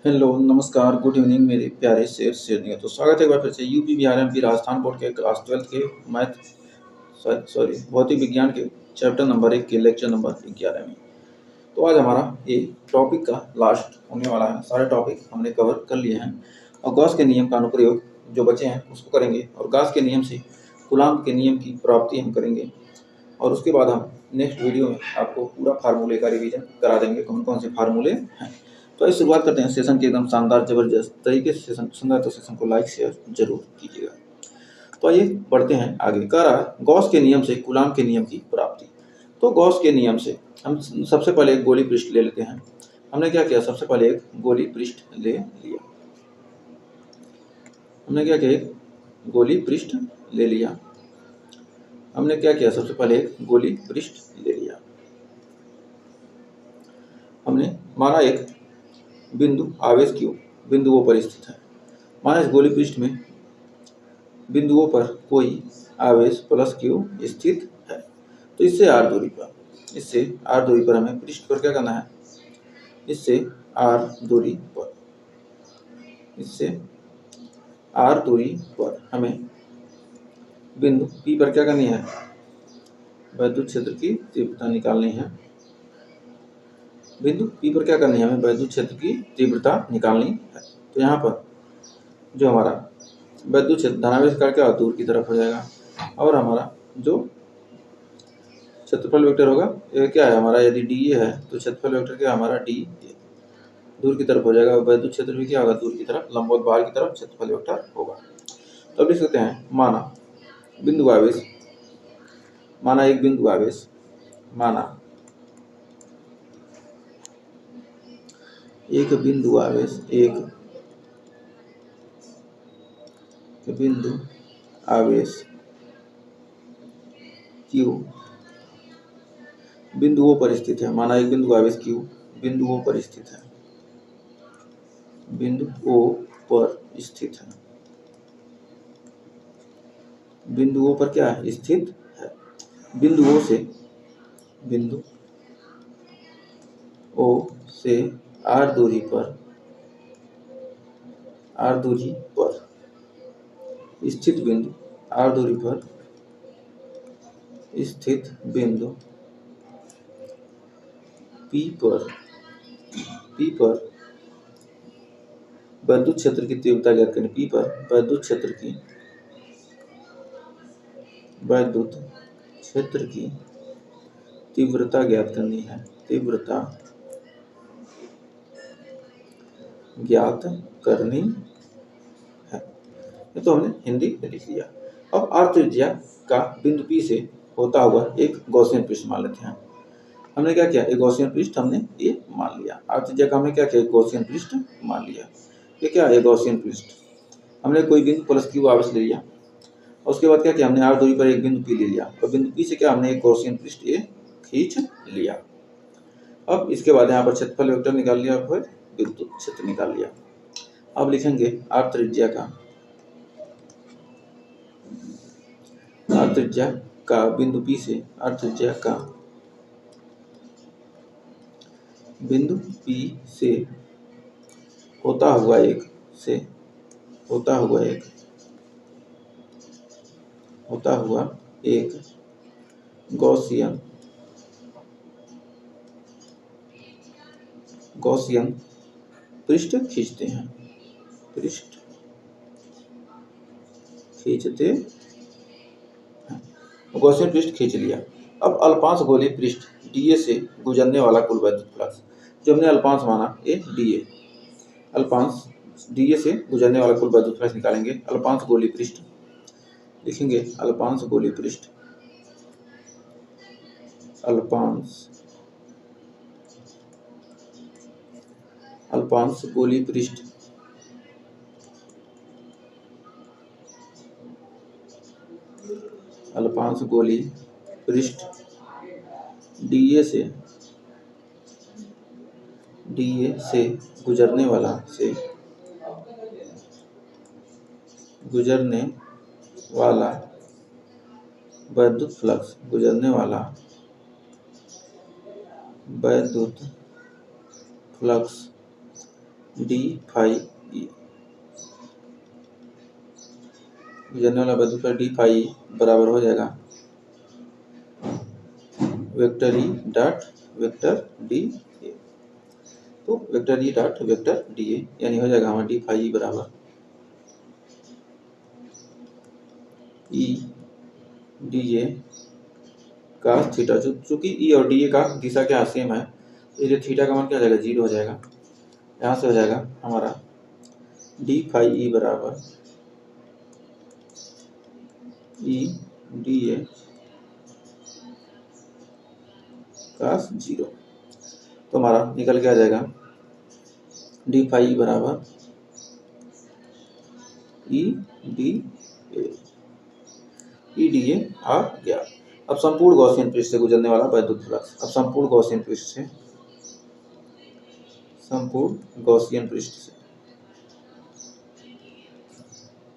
Hello, नमस्कार, good evening मेरे प्यारे शेर शेरनियों। तो स्वागत है एक बार फिर से UP Bihar MP Rajasthan board के क्लास 12 के मैथ सॉरी भौतिक विज्ञान के चैप्टर नंबर 1 के लेक्चर नंबर 11 में। तो आज हमारा ये टॉपिक का लास्ट होने वाला है। सारे टॉपिक हमने कवर कर लिए हैं और गॉस के नियम का अनुप्रयोग जो बचे हैं उसको करेंगे और गॉस के नियम से कूलॉम के नियम की प्राप्ति हम करेंगे और उसके बाद हम नेक्स्ट वीडियो में आपको पूरा फार्मूले का रिवीजन करा देंगे, कौन कौन से फार्मूले हैं। तो इस शुरुआत करते हैं सेशन की एकदम शानदार जबरदस्त तरीके से। सेशन पसंद आए तो सेशन को लाइक शेयर जरूर कीजिएगा। तो आइए बढ़ते हैं आगे। कह रहा है गॉस के नियम से कूलॉम के नियम की प्राप्ति। तो गॉस के नियम से हम सबसे पहले एक गोली पृष्ठ ले लेते हैं। हमने क्या किया, सबसे पहले एक गोली पृष्ठ ले लिया। हमने क्या किया, एक गोली पृष्ठ ले लिया। हमने क्या किया, सबसे पहले एक गोली पृष्ठ ले लिया। हमने माना एक बिंदु आवेश Q बिंदुओं पर स्थित है। माना इस गोली पृष्ठ में बिंदुओं पर कोई आवेश प्लस Q स्थित है। तो इससे r दूरी पर हमें पृष्ठ पर क्या करना है, इससे r दूरी पर हमें बिंदु P पर क्या करनी है, वैद्युत क्षेत्र की तीव्रता निकालनी है। बिंदु P पर क्या करनी है, हमें वैद्युत क्षेत्र की तीव्रता निकालनी है। तो यहाँ पर जो हमारा वैद्युत क्षेत्र धनावेश का क्या दूर की तरफ हो जाएगा और हमारा जो क्षेत्रफल वेक्टर होगा ये क्या है हमारा, यदि dA है तो क्षेत्रफल वेक्टर क्या हमारा d दूर की तरफ हो जाएगा। वैद्युत क्षेत्र भी क्या होगा, दूर की तरफ, लंबवत बाहर की तरफ क्षेत्रफल वेक्टर होगा। तो अब लिख सकते हैं माना बिंदु आवेश, माना एक बिंदु आवेश, माना एक बिंदु आवेश, एक बिंदु आवेश Q बिंदुओं पर स्थित है। माना एक बिंदु आवेश Q बिंदुओं पर स्थित है, बिंदुओं पर स्थित है, बिंदुओं पर क्या है, स्थित है। बिंदुओं से r दूरी पर स्थित बिंदु, r दूरी पर स्थित बिंदु P पर वैद्युत क्षेत्र की तीव्रता ज्ञात करनी। P पर वैद्युत क्षेत्र की तीव्रता ज्ञात करनी है, तीव्रता ज्ञात करनी है। ये तो हमने हिंदी में लिख लिया। अब r त्रिज्या का बिंदु P से होता हुआ एक गॉसियन पृष्ठ मान लेते हैं। हमने क्या किया, एक गॉसियन पृष्ठ हमने ये मान लिया। r त्रिज्या का हमने क्या किया, एक गॉसियन पृष्ठ मान लिया। ये क्या है, गॉसियन पृष्ठ। हमने कोई बिंदु प्लस Q आवेश ले लिया और उसके बाद क्या किया, हमने r दूरी पर एक बिंदु P ले लिया और बिंदु P से क्या हमने एक गॉसियन पृष्ठ ये खींच लिया। अब इसके बाद यहाँ पर क्षेत्रफल वेक्टर निकाल लिया और फिर विद्युत क्षेत्र निकाल लिया। अब लिखेंगे r त्रिज्या का बिंदु P से, r त्रिज्या का बिंदु P से होता हुआ एक गॉसियन पृष्ठ खींचते हैं, गॉसियन पृष्ठ खींच लिया। अब अल्पांश गोलीय पृष्ठ dA से गुजरने वाला कुल वैद्युत फ्लक्स, जो हमने अल्पांश माना ये dA, अल्पांश dA से गुजरने वाला कुल वैद्युत फ्लक्स निकालेंगे। अल्पांश गोलीय पृष्ठ लिखेंगे, अल्पांश गोलीय पृष्ठ, अल्पांश गोलीय पृष्ठ dA से गुजरने वाला वैद्युत फ्लक्स डी फाई ई, गुजरने वाला वैद्युत फ्लक्स डी फाई ई बराबर हो जाएगा vector E dot vector D A. तो vector E dot vector D A यानी हो जाएगा हमारा डी फाई ई बराबर E D A cos theta. चूंकि ई और डी ए का दिशा क्या सेम है, इसलिए थीटा का मान क्या हो जाएगा, 0 हो जाएगा। यहाँ से हो जाएगा हमारा डी फाई ई बराबर ई डी ए कास 0। तो हमारा निकल के आ जाएगा डी फाई बराबर ई डी ए आ गया। अब संपूर्ण गॉसियन पृष्ठ से गुजरने वाला वैद्युत फ्लक्स, अब संपूर्ण गॉसियन पृष्ठ से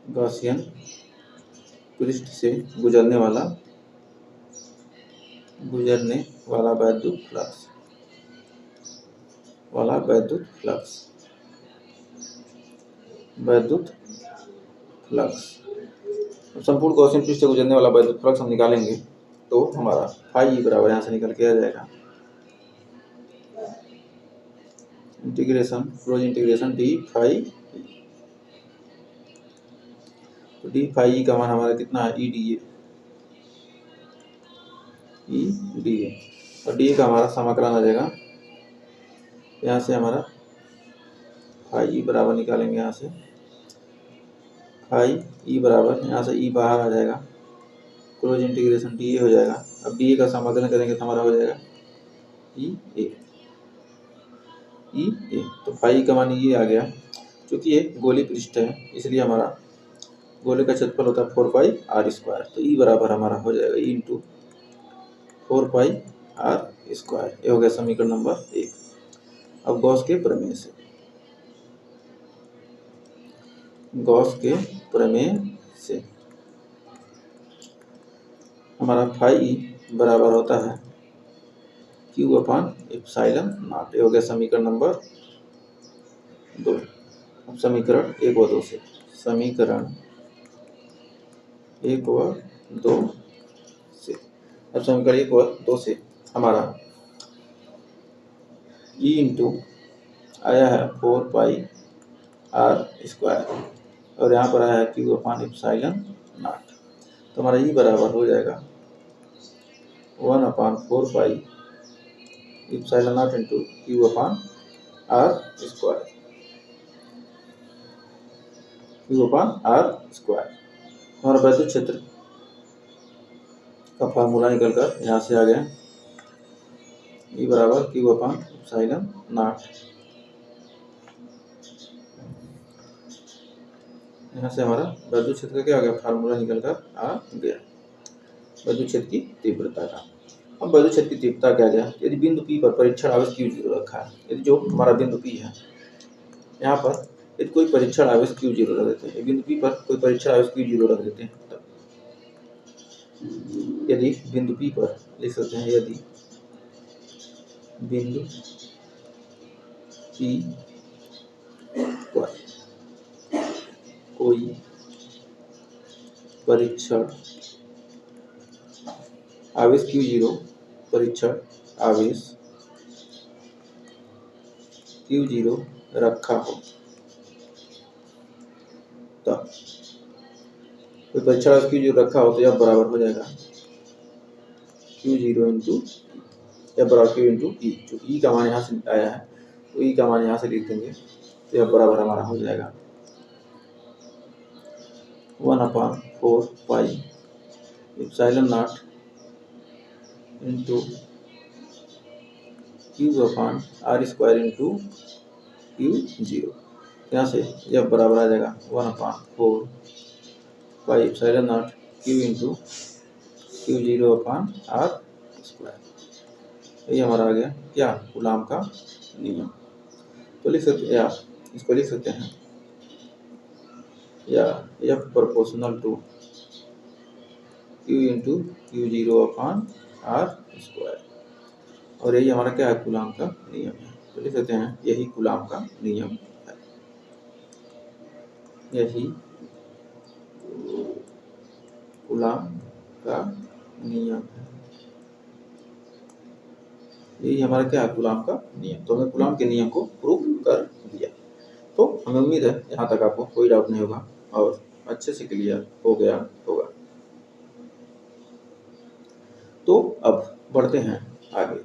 गॉसियन पृष्ठ से गुजरने वाला वैद्युत फ्लक्स संपूर्ण गॉसियन पृष्ठ से गुजरने वाला वैद्युत फ्लक्स हम निकालेंगे तो हमारा फाई बराबर यहाँ से निकल के आ जाएगा इंटीग्रेशन डी फाई। तो डी फाई का मान हमारा कितना है, ई डी ए और डी का हमारा समाकलन आ जाएगा। यहाँ से हमारा फाई बराबर निकालेंगे, यहाँ से फाई ई बराबर, यहाँ से ई बाहर आ जाएगा, क्लोज इंटीग्रेशन डी ए हो जाएगा। अब डी ए का समाकलन करेंगे तो हमारा हो जाएगा ई ए। तो फाई का मान ये आ गया। क्योंकि ये गोली पृष्ठ है इसलिए हमारा गोले का क्षेत्रफल होता है 4 पाई आर स्क्वायर। तो ई बराबर हमारा हो जाएगा e into 4 pi r square. ये हो गया समीकरण नंबर 1। अब गॉस के प्रमेय से हमारा फाई बराबर होता है क्यू अपान एप्सिलॉन नॉट। ये हो गया समीकरण नंबर 2। अब समीकरण 1 व 2 से अब समीकरण 1 व 2 से हमारा ई इंटू आया है 4 पाई आर स्क्वायर और यहाँ पर आया है क्यू अपान एप्सिलॉन नॉट। तो हमारा ई बराबर हो जाएगा 1/4 pi epsilon naught into q upon r square. हमारा वैद्युत क्षेत्र का फार्मूला निकलकर यहाँ से आ गया ई बराबर क्यू अपान एप्सिलॉन नॉट। यहाँ से हमारा वैद्युत क्षेत्र का क्या आ गया, फार्मूला निकलकर आ गया वैद्युत क्षेत्र की तीव्रता का। अब वैद्युत क्षेत्र की तीव्रता क्या गया, यदि बिंदु P पर परीक्षण आवेश Q0 रखा है, यदि जो हमारा बिंदु P है यहाँ पर यदि कोई परीक्षण आवेश Q0 रख देते हैं, बिंदु P पर कोई परीक्षण आवेश Q0 रख देते हैं, तब यदि बिंदु P पर लिख सकते हैं, यदि बिंदु P पर कोई परीक्षण आवेश Q0 रखा हो, तब कोई परीक्षण आवेश Q0 रखा हो तो यह बराबर हो जाएगा Q0 इंटू यह बराबर Q इंटू ई। जो ई का मान यहाँ से आया है तो ई का मान यहाँ से लिख देंगे तो यह बराबर हमारा हो जाएगा 1/4 pi epsilon naught into q upon r square into Q0। यहाँ से यह बराबर आ जाएगा 1/4 pi epsilon naught q into Q0 upon r square. ये हमारा आ गया क्या, कूलाम का नियम। तो लिख सकते या इसको लिख सकते हैं या F proportional to Q into Q0 upon r square. और यही हमारा क्या है, कूलाम का नियम है। तो लिख सकते हैं यही कूलाम का नियम है। यही कूलाम का नियम है। यही हमारा क्या है, कूलाम का नियम। तो हमने कूलाम के नियम को प्रूव कर दिया। तो हमें उम्मीद है यहाँ तक आपको कोई डाउट नहीं होगा और अच्छे से क्लियर हो गया होगा। तो अब बढ़ते हैं आगे।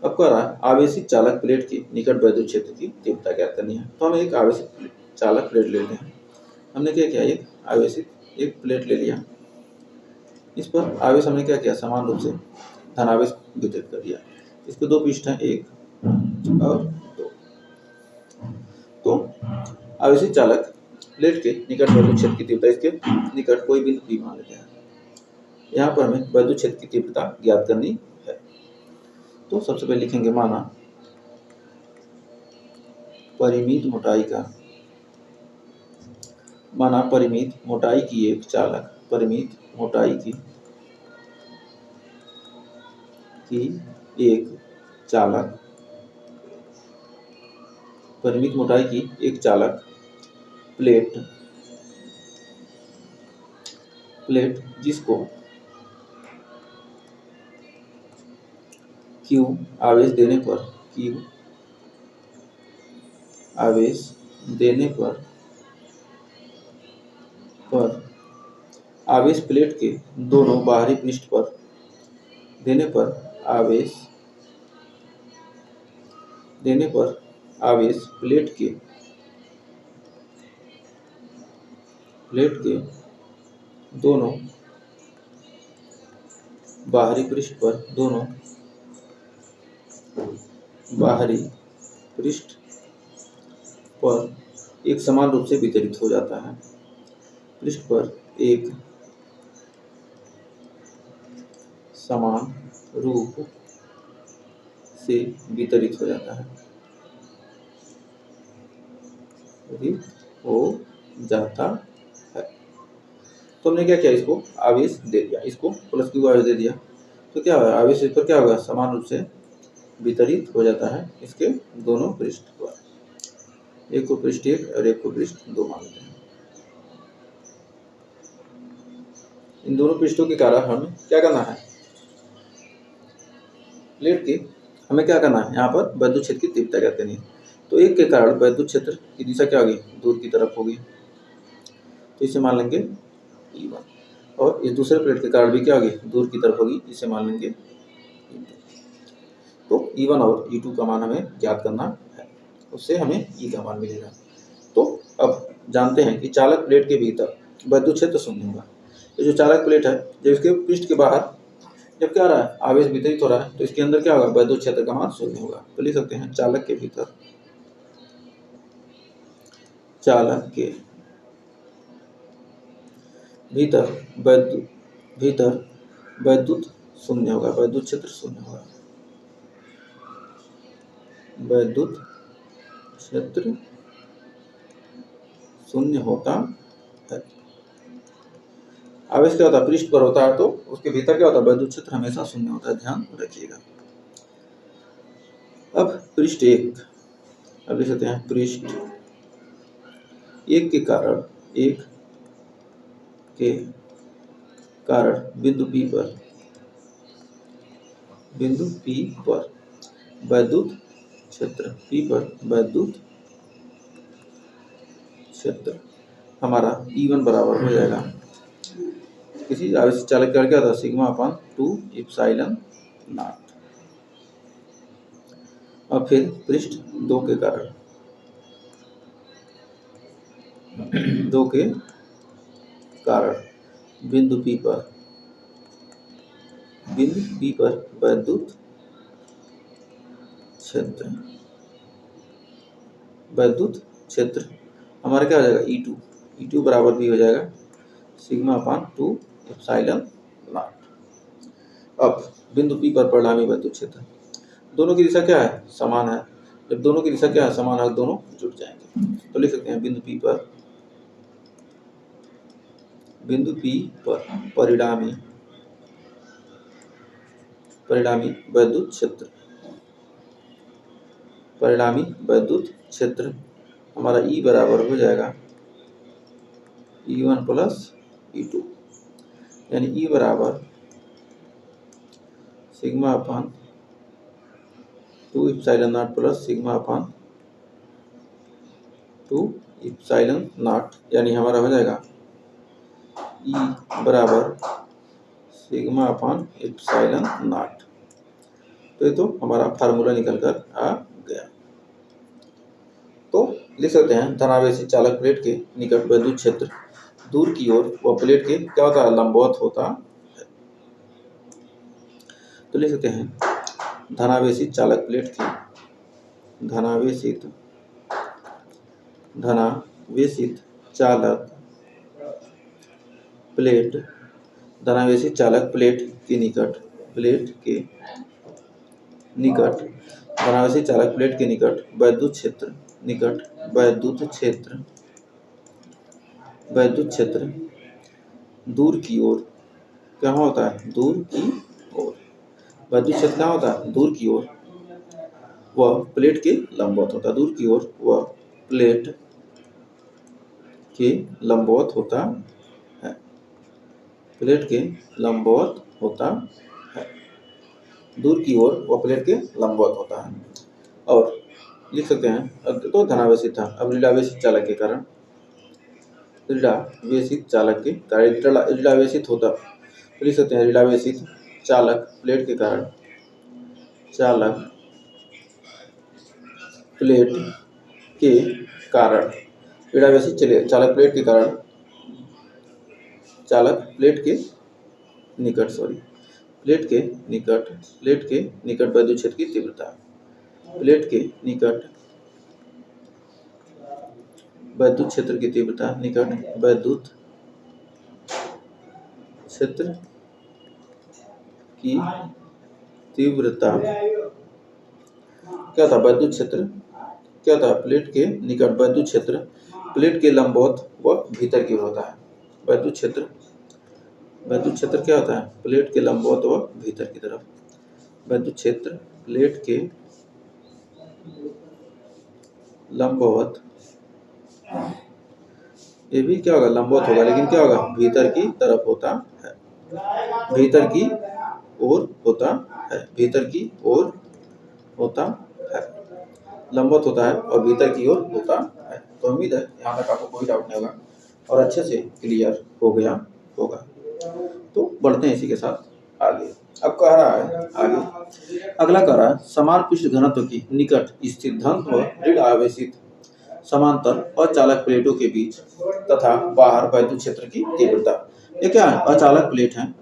अब कह रहा है आवेशित चालक प्लेट के निकट वैद्युत क्षेत्र की तीव्रता ज्ञात करनी है। तो हम एक आवेशित चालक प्लेट लेते हैं। हमने क्या किया, एक आवेशित एक प्लेट ले लिया। इस पर आवेश हमने क्या किया, समान रूप से धनावेश वितरित कर दिया। इसके दो पृष्ठ हैं, एक और दो। तो आवेशित चालक प्लेट के निकट वैद्युत क्षेत्र की तीव्रता, इसके निकट कोई बिंदु P मान लेते हैं। यहाँ पर हमें वैद्युत क्षेत्र की तीव्रता ज्ञात करनी है। तो सबसे पहले लिखेंगे माना परिमित मोटाई की एक चालक, परिमित मोटाई की एक चालक प्लेट जिसको Q आवेश देने पर आवेश प्लेट के दोनों बाहरी पृष्ठ पर आवेश प्लेट के दोनों बाहरी पृष्ठ पर एक समान रूप से वितरित हो जाता है। पृष्ठ पर एक समान रूप से वितरित हो जाता है, तो हमने क्या किया, इसको आवेश दे दिया, इसको प्लस Q आवेश दे दिया। तो क्या होगा, आवेश इस पर क्या होगा, समान रूप से वितरित हो जाता है इसके दोनों पृष्ठ पर। एक को पृष्ठ 1 और एक को पृष्ठ 2 मान लेते हैं। इन दोनों पृष्ठों के कारण हमें क्या करना है, प्लेट के हमें क्या करना है, यहाँ पर वैद्युत क्षेत्र की तीव्रता ज्ञात करनी है। तो एक के कारण वैद्युत क्षेत्र की दिशा क्या होगी, दूर की तरफ होगी, तो इसे मान लेंगे E1। और इस दूसरे प्लेट के कारण भी क्या होगी, दूर की तरफ होगी, इसे मान लेंगे E2। तो E1 और E2 का मान हमें ज्ञात करना है, उससे हमें E का मान मिलेगा। तो अब जानते हैं कि चालक प्लेट के भीतर वैद्युत क्षेत्र शून्य होगा। तो जो चालक प्लेट है, जब इसके पृष्ठ के बाहर जब क्या हो रहा है, आवेश वितरित हो रहा है, तो इसके अंदर क्या होगा, वैद्युत क्षेत्र का मान शून्य होगा। तो लिख सकते हैं चालक के भीतर वैद्युत शून्य होगा, वैद्युत क्षेत्र शून्य होगा, वैद्युत क्षेत्र शून्य होता है। आवेश क्या होता है, पृष्ठ पर होता है, तो उसके भीतर क्या होता है, वैद्युत क्षेत्र हमेशा शून्य होता है, ध्यान रखिएगा। अब पृष्ठ 1, अब लिख सकते हैं पृष्ठ 1 के कारण बिंदु P पर वैद्युत क्षेत्र हमारा E1 बराबर हो जाएगा, किसी आवेश चालक का क्या था, σ/2 एप्सिलॉन नॉट। अब फिर पृष्ठ 2 के कारण बिंदु P पर वैद्युत क्षेत्र हमारा क्या हो जाएगा, E2 बराबर भी हो जाएगा σ/2 एप्सिलॉन नॉट। अब बिंदु P पर परिणामी वैद्युत क्षेत्र, दोनों की दिशा क्या है, समान है। जब दोनों की दिशा क्या है, समान है, दोनों जुड़ जाएंगे। तो लिख सकते हैं बिंदु P पर परिणामी वैद्युत क्षेत्र हमारा E बराबर हो जाएगा E1 प्लस E2, यानी E बराबर sigma upon 2 epsilon not plus sigma upon 2 epsilon not, यानी हमारा हो जाएगा E बराबर सिग्मा अपान इप्सिलॉन नॉट। तो ये तो हमारा फार्मूला निकल कर आ गया। तो लिख सकते हैं धनावेशी चालक प्लेट के निकट विद्युत क्षेत्र दूर की ओर व प्लेट के क्या होता है, लंबवत होता है। तो लिख सकते हैं धनावेशित चालक प्लेट की धनावेशित चालक प्लेट धनावेशित चालक प्लेट के निकट धनावेशित चालक प्लेट के निकट विद्युत क्षेत्र दूर की ओर क्या होता है, दूर की ओर विद्युत क्षेत्र क्या होता है, दूर की ओर वह प्लेट के लंबवत होता है, दूर की ओर वह प्लेट के लंबवत होता है, प्लेट के लंबवत होता है, दूर की ओर वह प्लेट के लंबवत होता है। और लिख सकते हैं तो धनावेशित था, अब ऋणावेशित चालक के कारण ऋणावेशित होता, तो लिख सकते हैं ऋणावेशित चालक प्लेट के कारण ऋणावेशित चालक प्लेट के कारण प्लेट के निकट विद्युत क्षेत्र की तीव्रता, प्लेट के निकट विद्युत क्षेत्र की तीव्रता क्या था, विद्युत क्षेत्र क्या था, प्लेट के निकट विद्युत क्षेत्र प्लेट के लंबवत व भीतर की ओर होता है। विद्युत क्षेत्र क्या होता है, प्लेट के लंबवत व भीतर की तरफ, विद्युत क्षेत्र प्लेट के लंबवत, ये भी क्या होगा, लंबवत होगा, लेकिन क्या होगा, भीतर की तरफ होता है, भीतर की ओर होता है, लंबवत होता है और भीतर की ओर होता है। तो उम्मीद है यहाँ तक आपको कोई डाउट नहीं होगा और अच्छे से क्लियर हो गया होगा। तो बढ़ते हैं इसी के साथ आगे। अब कह रहा है आगे, अगला कह रहा है समान पृष्ठ घनत्व की निकट स्थित धन व ऋण आवेशित समांतर अचालक प्लेटों के बीच तथा बाहर विद्युत क्षेत्र की तीव्रता। ये क्या है, अचालक प्लेट है।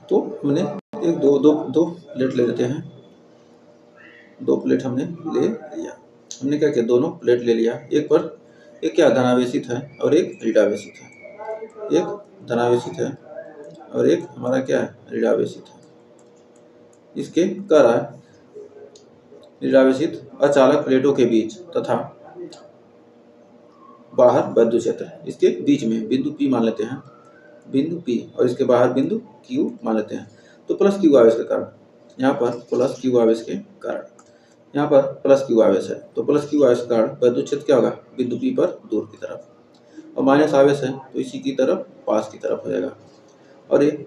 तो हमने एक दो प्लेट ले लेते हैं, दो प्लेट हमने ले लिया। हमने क्या किया, दोनों प्लेट ले लिया, एक क्या धनावेशित है और एक ऋणावेशित है, एक धनावेशित है और एक हमारा क्या है, ऋणावेशित है। इसके कह रहा है ऋणावेशित अचालक प्लेटों के बीच तथा बाहर विद्युत क्षेत्र, इसके बीच में बिंदु P मान लेते हैं, बिंदु P, और इसके बाहर बिंदु Q मान लेते हैं। तो प्लस Q आवेश के कारण यहाँ पर प्लस Q आवेश के कारण यहाँ पर प्लस Q आवेश है, तो प्लस Q आवेश के कारण विद्युत क्षेत्र क्या होगा, बिंदु P पर दूर की तरफ, और माइनस आवेश है तो इसी की तरफ पास की तरफ हो जाएगा। और ये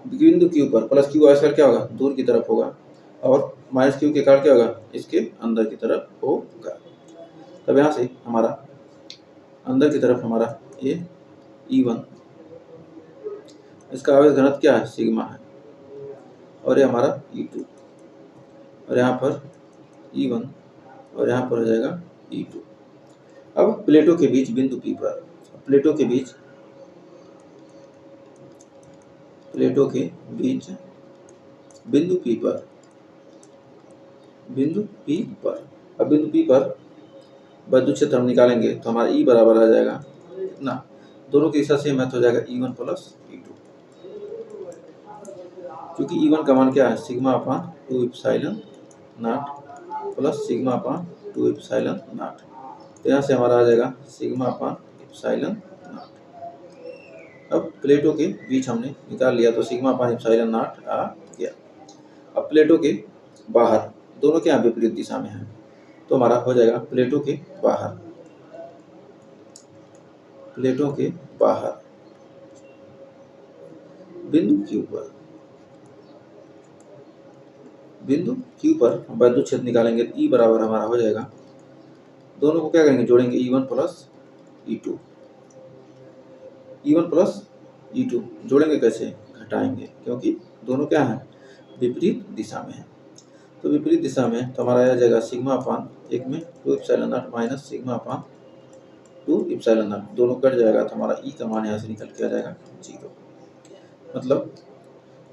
बिंदु Q पर प्लस Q आवेश क्या होगा, दूर की तरफ होगा, और माइनस Q के कारण क्या होगा, इसके अंदर की तरफ होगा। तब यहाँ से हमारा अंदर की तरफ हमारा ये E1, इसका आवेश घनत्व क्या है, सिग्मा है, और ये हमारा E2, और यहाँ पर E1 और यहाँ पर हो जाएगा E2। अब प्लेटों के बीच बिंदु P पर, प्लेटों के बीच बिंदु P पर, अब बिंदु P पर विद्युत क्षेत्र हम निकालेंगे तो हमारा E बराबर आ जाएगा ना, दोनों की दिशा सेम है तो हो जाएगा E1 प्लस E2, क्योंकि E1 का मान क्या है, sigma upon 2 epsilon not plus sigma upon 2 epsilon not, तो यहाँ से हमारा आ जाएगा सिग्मा अपान इप्सिलॉन नॉट। अब प्लेटों के बीच हमने निकाल लिया तो सिग्मा अपान इप्सिलॉन नॉट आ गया। अब प्लेटों के बाहर, दोनों के यहाँ विपरीत दिशा में है, तो हमारा हो जाएगा प्लेटों के बाहर प्लेटों के बाहर बिंदु Q पर हम वैद्युत क्षेत्र निकालेंगे। E बराबर हमारा हो जाएगा, दोनों को क्या करेंगे, जोड़ेंगे, E1 plus E2। E1 plus E2 जोड़ेंगे कैसे, घटाएंगे, क्योंकि दोनों क्या हैं, विपरीत दिशा में है। तो विपरीत दिशा में तो हमारा आ जाएगा सिग्मा अपान 1 में 2 epsilon not minus sigma upon 2 epsilon not, दोनों कट जाएगा तो हमारा E का मान यहाँ से निकल के आ जाएगा 0। मतलब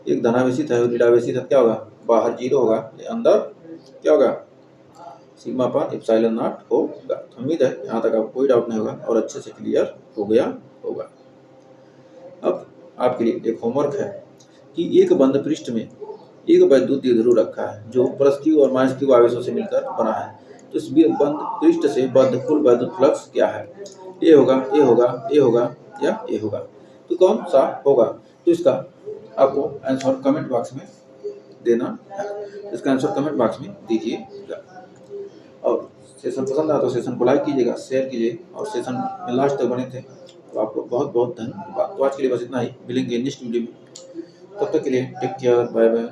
एक धनावेशित है और ऋणावेशित है, क्या होगा, बाहर 0 होगा, अंदर क्या होगा, सिग्मा अपान एप्सिलॉन नॉट होगा। उम्मीद है यहाँ तक आपको कोई डाउट नहीं होगा और अच्छे से क्लियर हो गया होगा। अब आपके लिए एक होमवर्क है कि एक बंद पृष्ठ में एक वैद्युत द्विध्रुव रखा है जो प्लस Q और माइनस Q आवेशों से मिलकर बना है। तो इस बंद पृष्ठ से बद्ध कुल वैद्युत फ्लक्स क्या है, ए होगा, ए होगा, ए होगा या ए होगा, तो कौन सा होगा। तो इसका आपको आंसर कमेंट बॉक्स में देना है, इसका आंसर कमेंट बॉक्स में दीजिएगा। और सेशन पसंद आया तो सेशन को लाइक कीजिएगा, शेयर कीजिए, और सेशन में लास्ट तक बने थे तो आपको बहुत बहुत धन्यवाद। तो आज के लिए बस इतना ही, मिलेंगे नेक्स्ट वीडियो में, तब तक के लिए टेक केयर, बाय बाय।